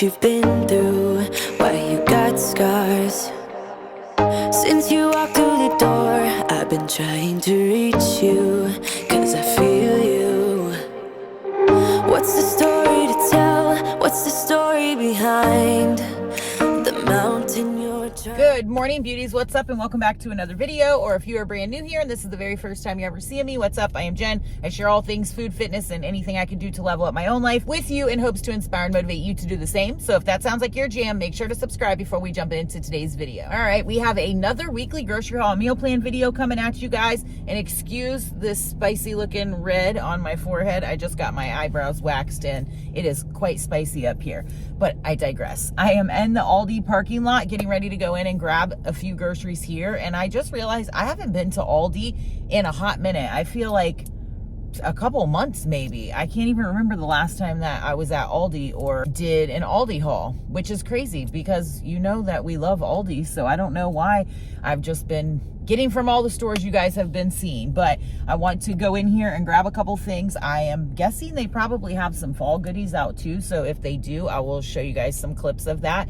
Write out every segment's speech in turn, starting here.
you've been through, why you got scars. Since you walked through the door, I've been trying to reach you, 'cause I feel you. What's the story to tell? What's the story behind the mountain you're trying? Good morning, beauties. What's up, and welcome back to another video. Or if you are brand new here and this is the very first time you ever see me, what's up? I am Jen. I share all things food, fitness, and anything I can do to level up my own life with you in hopes to inspire and motivate you to do the same. So if that sounds like your jam, make sure to subscribe before we jump into today's video. All right, we have another weekly grocery haul meal plan video coming at you guys. And excuse this spicy looking red on my forehead. I just got my eyebrows waxed and it is quite spicy up here. But I digress. I am in the Aldi parking lot getting ready to go in and grab a few groceries here, and I just realized I haven't been to Aldi in a hot minute. I feel like a couple months maybe. I can't even remember the last time that I was at Aldi or did an Aldi haul, which is crazy because you know that we love Aldi, so I don't know why I've just been getting from all the stores you guys have been seeing. But I want to go in here and grab a couple things. I am guessing they probably have some fall goodies out too, so if they do, I will show you guys some clips of that.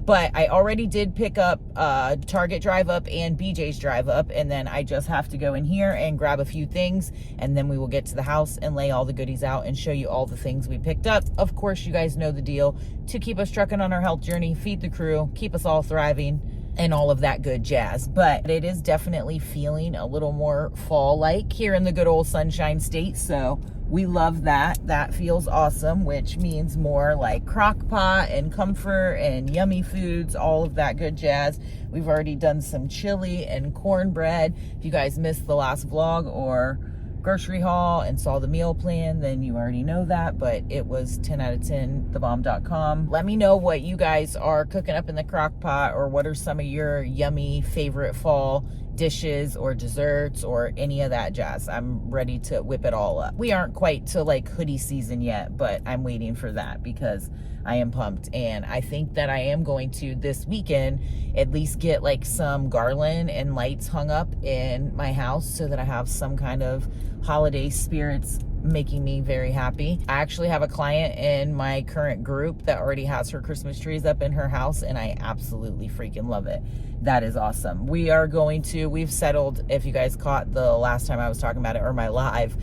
But I already did pick up Target Drive Up and BJ's Drive Up, and then I just have to go in here and grab a few things, and then we will get to the house and lay all the goodies out and show you all the things we picked up. Of course, you guys know the deal. To keep us trucking on our health journey, feed the crew, keep us all thriving, and all of that good jazz. But it is definitely feeling a little more fall-like here in the good old Sunshine State, so we love that. That feels awesome, which means more like crock pot and comfort and yummy foods, all of that good jazz. We've already done some chili and cornbread. If you guys missed the last vlog or grocery haul and saw the meal plan, then you already know that, but it was 10 out of 10, thebomb.com. Let me know what you guys are cooking up in the crock pot, or what are some of your yummy favorite fall dishes or desserts or any of that jazz. I'm ready to whip it all up. We aren't quite to like hoodie season yet, but I'm waiting for that because I am pumped. And I think that I am going to this weekend at least get like some garland and lights hung up in my house so that I have some kind of holiday spirits making me very happy. I actually have a client in my current group that already has her Christmas trees up in her house, and I absolutely freaking love it. That is awesome. We've settled, if you guys caught the last time I was talking about it or my live,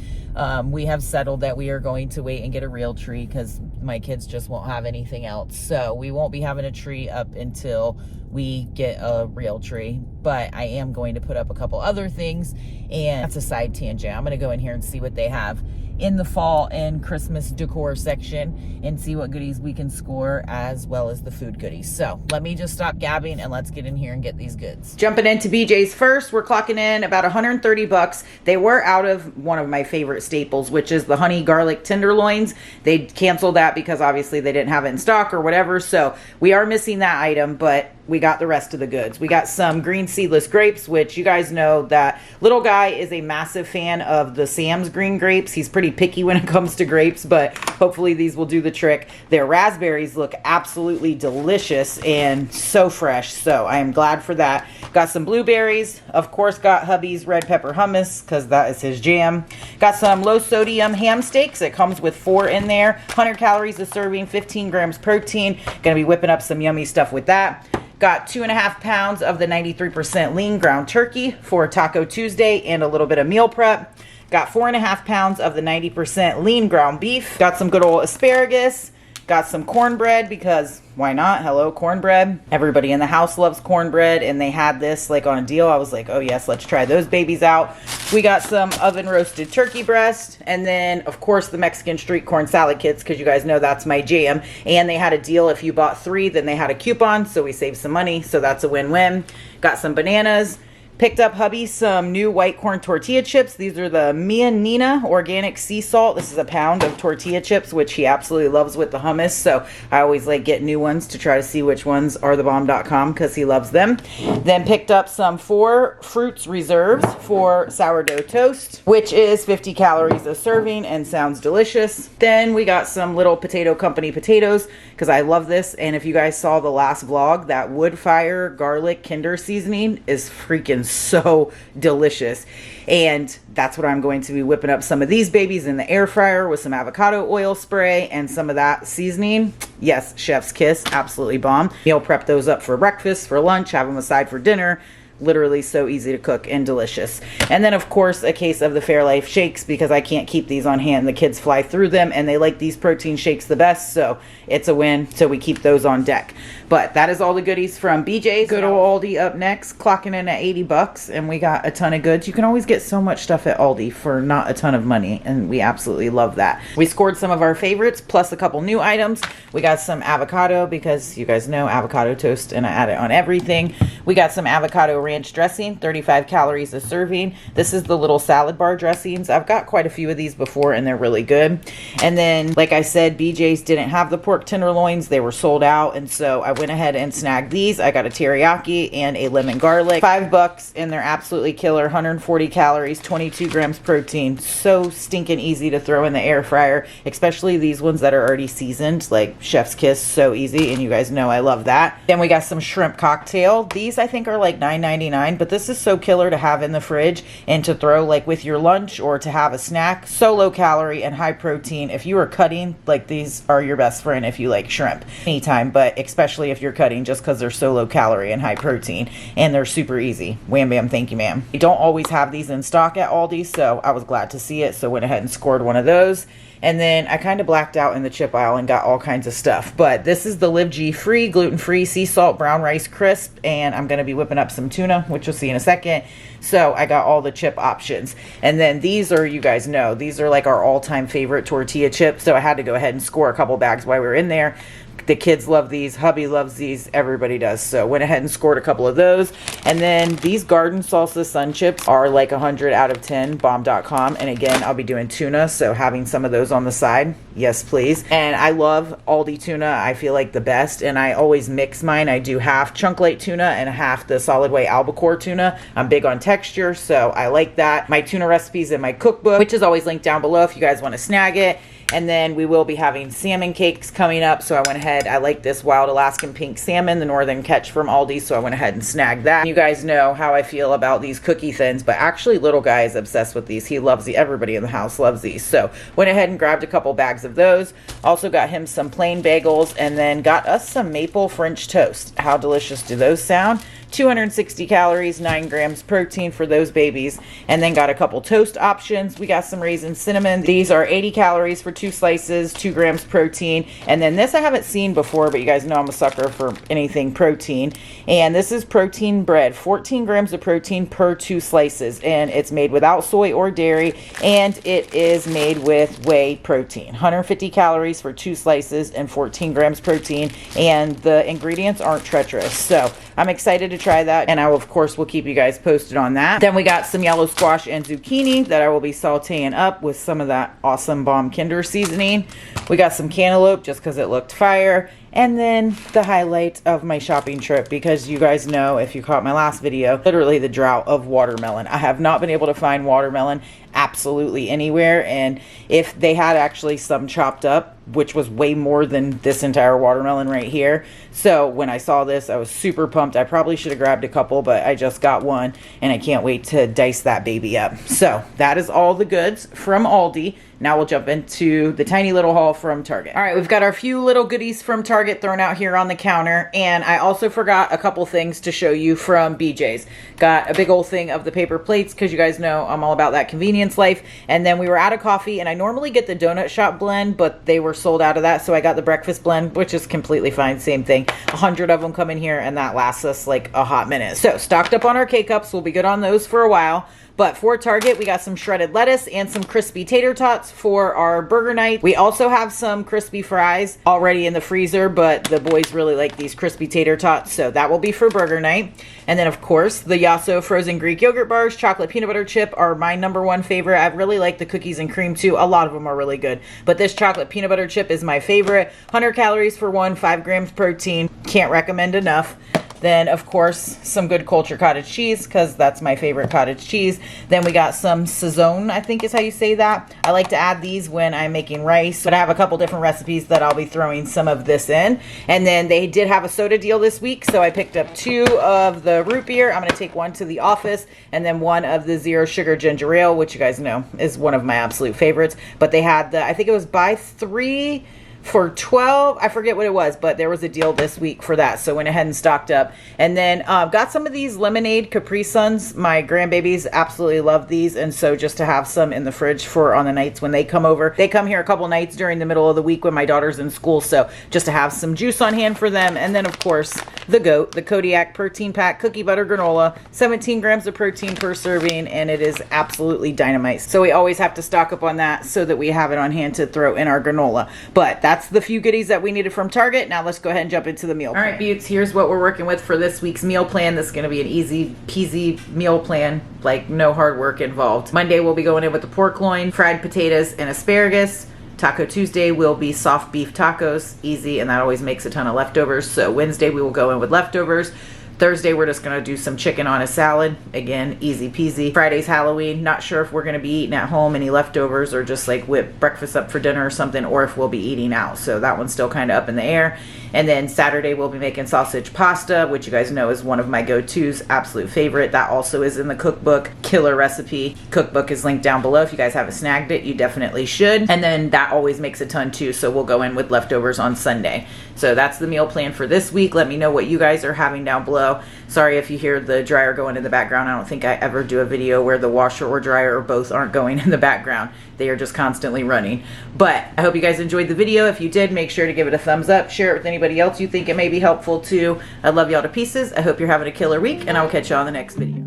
we have settled that we are going to wait and get a real tree because my kids just won't have anything else. So we won't be having a tree up until we get a real tree, but I am going to put up a couple other things, and that's a side tangent. I'm going to go in here and see what they have in the fall and Christmas decor section and see what goodies we can score, as well as the food goodies. So let me just stop gabbing and let's get in here and get these goods. Jumping into BJ's first, we're clocking in about 130 bucks. They were out of one of my favorite staples, which is the honey garlic tenderloins. They canceled that because obviously they didn't have it in stock or whatever. So we are missing that item, but we got the rest of the goods. We got some green seedless grapes, which you guys know that little guy is a massive fan of the Sam's green grapes. He's pretty picky when it comes to grapes, but hopefully these will do the trick. Their raspberries look absolutely delicious and so fresh, so I am glad for that. Got some blueberries. Of course, got hubby's red pepper hummus because that is his jam. Got some low sodium ham steaks. It comes with 4 in there. 100 calories a serving, 15 grams protein. Gonna be whipping up some yummy stuff with that. Got 2.5 pounds of the 93% lean ground turkey for Taco Tuesday and a little bit of meal prep. Got 4.5 pounds of the 90% lean ground beef. Got some good old asparagus. Got some cornbread because why not? Hello, cornbread. Everybody in the house loves cornbread, and they had this like on a deal. I was like, oh yes, let's try those babies out. We got some oven roasted turkey breast, and then of course the Mexican street corn salad kits because you guys know that's my jam. And they had a deal. If you bought 3, then they had a coupon, so we saved some money, so that's a win-win. Got some bananas. Picked up hubby some new white corn tortilla chips. These are the Mia Nina organic sea salt. This is a pound of tortilla chips, which he absolutely loves with the hummus. So I always like get new ones to try to see which ones are thebomb.com because he loves them. Then picked up some 4 fruits reserves for sourdough toast, which is 50 calories a serving and sounds delicious. Then we got some little Potato Company potatoes because I love this. And if you guys saw the last vlog, that wood fire garlic Kinder seasoning is freaking so delicious, and that's what I'm going to be whipping up some of these babies in the air fryer with some avocado oil spray and some of that seasoning. Yes, chef's kiss, absolutely bomb. Meal prep those up for breakfast, for lunch, have them aside for dinner. Literally so easy to cook and delicious. And then of course a case of the Fairlife shakes, because I can't keep these on hand. The kids fly through them and they like these protein shakes the best, so it's a win. So we keep those on deck. But that is all the goodies from BJ's. Good old Aldi up next, clocking in at 80 bucks, and we got a ton of goods. You can always get so much stuff at Aldi for not a ton of money, and we absolutely love that. We scored some of our favorites plus a couple new items. We got some avocado, because you guys know avocado toast and I add it on everything. We got some avocado ranch dressing, 35 calories a serving. This is the little salad bar dressings. I've got quite a few of these before and they're really good. And then, like I said, BJ's didn't have the pork tenderloins. They were sold out, and so I went ahead and snagged these. I got a teriyaki and a lemon garlic. $5, and they're absolutely killer. 140 calories, 22 grams protein. So stinking easy to throw in the air fryer, especially these ones that are already seasoned, like chef's kiss. So easy, and you guys know I love that. Then we got some shrimp cocktail. These I think are like $9.99, but this is so killer to have in the fridge and to throw like with your lunch or to have a snack. So low calorie and high protein. If you are cutting, like these are your best friend if you like shrimp anytime, but especially if you're cutting, just because they're so low calorie and high protein, and they're super easy. Wham bam, thank you ma'am. We don't always have these in stock at Aldi, so I was glad to see it, so went ahead and scored one of those. And then I kind of blacked out in the chip aisle and got all kinds of stuff. But this is the Live G free, gluten-free sea salt brown rice crisp. And I'm going to be whipping up some tuna, which you'll see in a second. So I got all the chip options. And then these are, you guys know, these are like our all-time favorite tortilla chips. So I had to go ahead and score a couple bags while we were in there. The kids love these, hubby loves these, everybody does. So went ahead and scored a couple of those. And then these garden salsa sun chips are like 100 out of 10, bomb.com. And again, I'll be doing tuna, so having some of those on the side, yes please. And I love Aldi tuna, I feel like the best, and I always mix mine. I do half chunk late tuna and half the solid way albacore tuna. I'm big on texture, so I like that. My tuna recipes in my cookbook, which is always linked down below if you guys want to snag it. And then we will be having salmon cakes coming up, so I went ahead. I like this wild Alaskan pink salmon, the northern catch from Aldi, so I went ahead and snagged that. You guys know how I feel about these cookie thins, but actually little guy is obsessed with these. He loves these. Everybody in the house loves these. So went ahead and grabbed a couple bags of those. Also got him some plain bagels, and then got us some maple French toast. How delicious do those sound? 260 calories, 9 grams protein for those babies. And then got a couple toast options. We got some raisin cinnamon. These are 80 calories for 2 slices, 2 grams protein. And then this I haven't seen before, but you guys know I'm a sucker for anything protein. And this is protein bread, 14 grams of protein per 2 slices. And it's made without soy or dairy, and it is made with whey protein. 150 calories for 2 slices and 14 grams protein. And the ingredients aren't treacherous. So I'm excited to try that, and I will, of course, will keep you guys posted on that. Then we got some yellow squash and zucchini that I will be sauteing up with some of that awesome bomb Kinder seasoning. We got some cantaloupe just because it looked fire. And then the highlight of my shopping trip, because you guys know, if you caught my last video, literally the drought of watermelon. I have not been able to find watermelon absolutely anywhere, and if they had actually some chopped up, which was way more than this entire watermelon right here. So when I saw this, I was super pumped. I probably should have grabbed a couple, but I just got one, and I can't wait to dice that baby up. So that is all the goods from Aldi. Now we'll jump into the tiny little haul from Target. All right, we've got our few little goodies from Target thrown out here on the counter, and I also forgot a couple things to show you from BJ's. Got a big old thing of the paper plates, because you guys know I'm all about that convenience life. And then we were out of coffee, and I normally get the donut shop blend, but they were sold out of that, so I got the breakfast blend, which is completely fine, same thing. 100 of them come in here, and that lasts us like a hot minute. So stocked up on our K-Cups. We'll be good on those for a while. But for Target, we got some shredded lettuce and some crispy tater tots for our burger night. We also have some crispy fries already in the freezer, but the boys really like these crispy tater tots, so that will be for burger night. And then, of course, the Yasso frozen Greek yogurt bars, chocolate peanut butter chip are my #1 favorite. I really like the cookies and cream too. A lot of them are really good, but this chocolate peanut butter chip is my favorite. 100 calories for one, 5 grams protein. Can't recommend enough. Then, of course, some good culture cottage cheese, because that's my favorite cottage cheese. Then we got some Saison, I think is how you say that. I like to add these when I'm making rice, but I have a couple different recipes that I'll be throwing some of this in. And then they did have a soda deal this week, so I picked up 2 of the root beer. I'm going to take one to the office, and then 1 of the zero sugar ginger ale, which you guys know is one of my absolute favorites. But they had the, I think it was buy 3 for 12, I forget what it was, but there was a deal this week for that, so went ahead and stocked up. And then got some of these lemonade Capri Suns. My grandbabies absolutely love these, and so just to have some in the fridge for on the nights when they come over. They come here a couple nights during the middle of the week when my daughter's in school, so just to have some juice on hand for them. And then of course the GOAT, the Kodiak protein pack cookie butter granola, 17 grams of protein per serving, and it is absolutely dynamite. So we always have to stock up on that so that we have it on hand to throw in our granola. But that's the few goodies that we needed from Target. Now let's go ahead and jump into the meal plan. All right, Buttes, here's what we're working with for this week's meal plan. This is going to be an easy peasy meal plan, like no hard work involved. Monday we'll be going in with the pork loin, fried potatoes, and asparagus. Taco Tuesday will be soft beef tacos, easy, and that always makes a ton of leftovers. So Wednesday we will go in with leftovers. Thursday, we're just going to do some chicken on a salad. Again, easy peasy. Friday's Halloween. Not sure if we're going to be eating at home any leftovers or just like whip breakfast up for dinner or something, or if we'll be eating out. So that one's still kind of up in the air. And then Saturday, we'll be making sausage pasta, which you guys know is one of my go-tos, absolute favorite. That also is in the cookbook. Killer recipe. Cookbook is linked down below. If you guys haven't snagged it, you definitely should. And then that always makes a ton too. So we'll go in with leftovers on Sunday. So that's the meal plan for this week. Let me know what you guys are having down below. Sorry if you hear the dryer going in the background. I don't think I ever do a video where the washer or dryer or both aren't going in the background. They are just constantly running. But I hope you guys enjoyed the video. If you did, make sure to give it a thumbs up. Share it with anybody else you think it may be helpful to. I love y'all to pieces. I hope you're having a killer week, and I'll catch you on the next video.